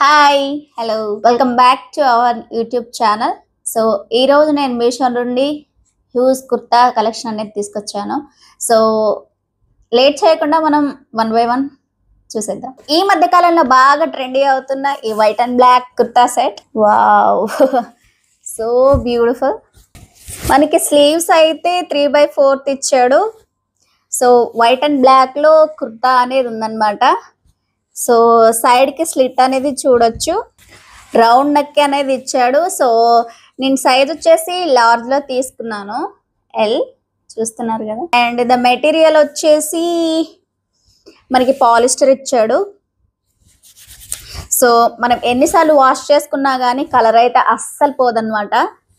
Hi hello welcome back to our YouTube channel. So ఈరోజు నేను మీషో నుండి హ్యూజ్ కుర్తా కలెక్షన్ అనేది తీసుకొచ్చాను. సో లేట్ చేయకుండా మనం వన్ బై వన్ చూసేద్దాం. ఈ మధ్య కాలంలో బాగా ట్రెండీ అవుతున్న ఈ white and black kurta set, wow so beautiful. మనకి స్లీవ్స్ అయితే 3/4 ఇచ్చాడు. సో వైట్ అండ్ బ్లాక్లో కుర్తా అనేది ఉందన్నమాట. సో సైడ్కి స్లిట్ అనేది చూడొచ్చు, రౌండ్ నెక్ అనేది ఇచ్చాడు. సో నేను సైజ్ వచ్చేసి లార్జ్లో తీసుకున్నాను, ఎల్ చూస్తున్నారు కదా. అండ్ ద మెటీరియల్ వచ్చేసి మనకి పాలిస్టర్ ఇచ్చాడు. సో మనం ఎన్నిసార్లు వాష్ చేసుకున్నా కానీ కలర్ అయితే అస్సలు పోదన్నమాట.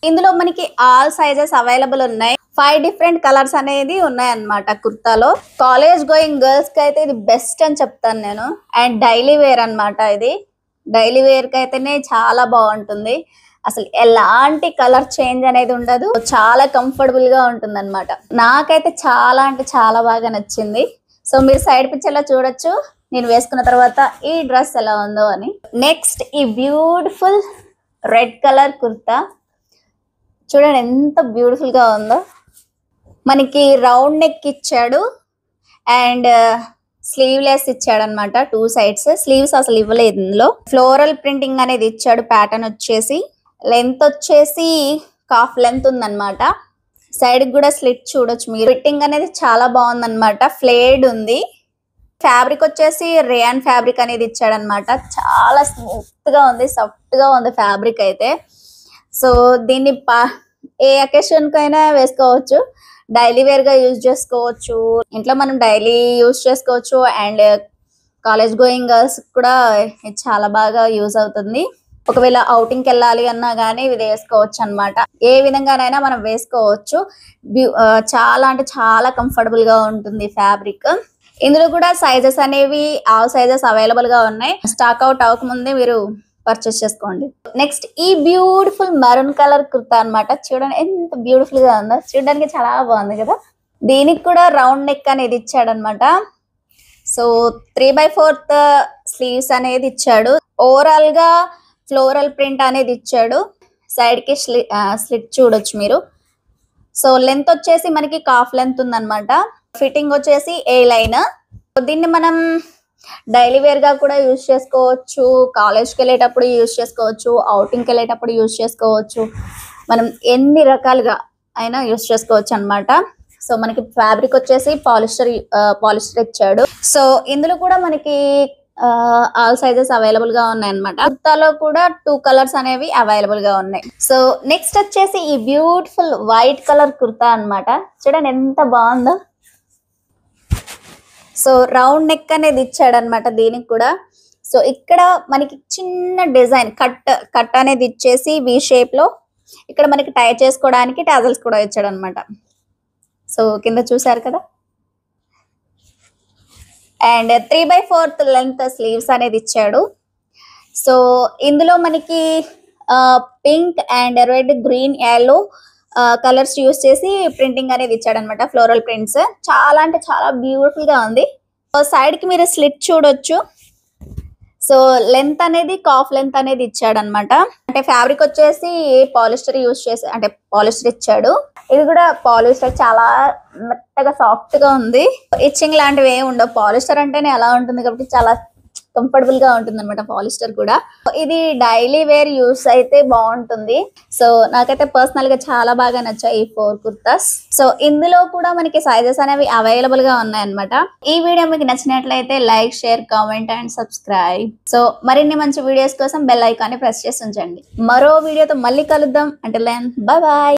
ఇందులో మనకి ఆల్ సైజెస్ అవైలబుల్ ఉన్నాయి. 5 డిఫరెంట్ కలర్స్ అనేది ఉన్నాయన్నమాట కుర్తాలో. కాలేజ్ గోయింగ్ గర్ల్స్ కి అయితే ఇది బెస్ట్ అని చెప్తాను నేను. అండ్ డైలీ వేర్ అన్నమాట. ఇది డైలీ వేర్ కి అయితేనే చాలా బాగుంటుంది. అసలు ఎలాంటి కలర్ చేంజ్ అనేది ఉండదు, చాలా కంఫర్టబుల్ గా ఉంటుంది అనమాట. నాకైతే చాలా అంటే చాలా బాగా నచ్చింది. సో మీరు సైడ్ పిక్చర్ లో చూడొచ్చు నేను వేసుకున్న తర్వాత ఈ డ్రెస్ ఎలా ఉందో అని. నెక్స్ట్ ఈ బ్యూటిఫుల్ రెడ్ కలర్ కుర్తా చూడండి ఎంత బ్యూటిఫుల్ గా ఉందో. మనకి రౌండ్ నెక్ ఇచ్చాడు అండ్ స్లీవ్లెస్ ఇచ్చాడు అనమాట. 2 సైడ్స్ స్లీవ్స్ అసలు ఇవ్వలేదు. ఇందులో ఫ్లోరల్ ప్రింటింగ్ అనేది ఇచ్చాడు. ప్యాటర్న్ వచ్చేసి లెంత్ వచ్చేసి కాఫ్ లెంత్ ఉందన్నమాట. సైడ్ కూడా స్లిట్ చూడొచ్చు మీరు. ఫిట్టింగ్ అనేది చాలా బాగుందన్నమాట. ఫ్లేడ్ ఉంది. ఫ్యాబ్రిక్ వచ్చేసి రేయాన్ ఫ్యాబ్రిక్ అనేది ఇచ్చాడు అనమాట. చాలా స్మూత్ గా ఉంది, సాఫ్ట్ గా ఉంది ఫ్యాబ్రిక్ అయితే. సో దీన్ని ఏ అకేషన్ కైనా వేసుకోవచ్చు, డైలీ వేర్ గా యూజ్ చేసుకోవచ్చు, ఇంట్లో మనం డైలీ యూజ్ చేసుకోవచ్చు. అండ్ కాలేజ్ గోయింగ్ గర్ల్స్ కూడా చాలా బాగా యూజ్ అవుతుంది. ఒకవేళ అవుటింగ్ కి వెళ్ళాలి అన్నా కానీ ఇది వేసుకోవచ్చు అనమాట. ఏ విధంగానైనా మనం వేసుకోవచ్చు. చాలా అంటే చాలా కంఫర్టబుల్ గా ఉంటుంది ఫ్యాబ్రిక్. ఇందులో కూడా సైజెస్ అనేవి ఆల్ సైజెస్ అవైలబుల్ గా ఉన్నాయి. స్టాక్ అవుట్ అవ్వకముందే మీరు పర్చేస్ చేసుకోండి. నెక్స్ట్ ఈ బ్యూటిఫుల్ మెరూన్ కలర్ కుర్తా అనమాట. చూడండి ఎంత బ్యూటిఫుల్ గా ఉందో, చూడడానికి చాలా బాగుంది కదా. దీనికి కూడా రౌండ్ నెక్ అనేది ఇచ్చాడు అనమాట. సో 3/4 స్లీవ్స్ అనేది ఇచ్చాడు. ఓవరాల్ గా ఫ్లోరల్ ప్రింట్ అనేది ఇచ్చాడు. సైడ్ కి స్లిట్ చూడొచ్చు మీరు. సో లెంత్ వచ్చేసి మనకి కాఫ్ లెంత్ ఉందన్నమాట. ఫిట్టింగ్ వచ్చేసి ఏ లైన్. దీన్ని మనం డైలీ వేర్ గా కూడా యూజ్ చేసుకోవచ్చు, కాలేజ్కి వెళ్ళేటప్పుడు యూజ్ చేసుకోవచ్చు, అవుటింగ్కి వెళ్ళేటప్పుడు యూజ్ చేసుకోవచ్చు. మనం ఎన్ని రకాలుగా అయినా యూజ్ చేసుకోవచ్చు అనమాట. సో మనకి ఫ్యాబ్రిక్ వచ్చేసి పాలిస్టర్ ఇచ్చాడు. సో ఇందులో కూడా మనకి ఆల్ సైజెస్ అవైలబుల్ గా ఉన్నాయి అనమాట. కుర్తాలో కూడా 2 కలర్స్ అనేవి అవైలబుల్ గా ఉన్నాయి. సో నెక్స్ట్ వచ్చేసి ఈ బ్యూటిఫుల్ వైట్ కలర్ కుర్తా అనమాట. చూడండి ఎంత బాగుందో. సో రౌండ్ నెక్ అనేది ఇచ్చాడు అనమాట దీనికి కూడా. సో ఇక్కడ మనకి చిన్న డిజైన్ కట్ అనేది ఇచ్చేసి వి షేప్ లో ఇక్కడ మనకి టై చేసుకోవడానికి టాజల్స్ కూడా ఇచ్చాడు అనమాట. సో కింద చూసారు కదా. అండ్ 3/4 లెంత్ స్లీవ్స్ అనేది ఇచ్చాడు. సో ఇందులో మనకి pink and red, green, yellow colours use చేసి ప్రింటింగ్ అనేది ఇచ్చాడు అనమాట. ఫ్లోరల్ ప్రింట్స్ చాలా అంటే చాలా బ్యూటిఫుల్ గా ఉంది. సైడ్ కి మీరు స్లిట్ చూడొచ్చు. సో లెంత్ అనేది కాఫ్ లెంత్ అనేది ఇచ్చాడు అనమాట. అంటే ఫ్యాబ్రిక్ వచ్చేసి పాలిస్టర్ యూస్ చేసి అంటే పాలిస్టర్ ఇచ్చాడు. ఇది కూడా పాలిస్టర్ చాలా మెత్తగా సాఫ్ట్ గా ఉంది. ఇచ్చింగ్ లాంటివి ఏమి ఉండవు. పాలిస్టర్ అంటేనే అలా ఉంటుంది కాబట్టి చాలా కంఫర్టబుల్ గా ఉంటుంది అనమాట పాలిస్టర్ కూడా. ఇది డైలీ వేర్ యూస్ అయితే బాగుంటుంది. సో నాకైతే పర్సనల్ గా చాలా బాగా నచ్చాయి ఈ 4 కుర్తాస్. సో ఇందులో కూడా మనకి సైజెస్ అనేవి అవైలబుల్ గా ఉన్నాయన్నమాట. ఈ వీడియో మీకు నచ్చినట్లయితే like, share, comment and subscribe. So మరిన్ని మంచి వీడియోస్ కోసం బెల్ ఐకాన్ ని ప్రెస్ చేసి ఉంచండి. మరో వీడియోతో మళ్ళీ కలుద్దాం. అంటే బై బాయ్.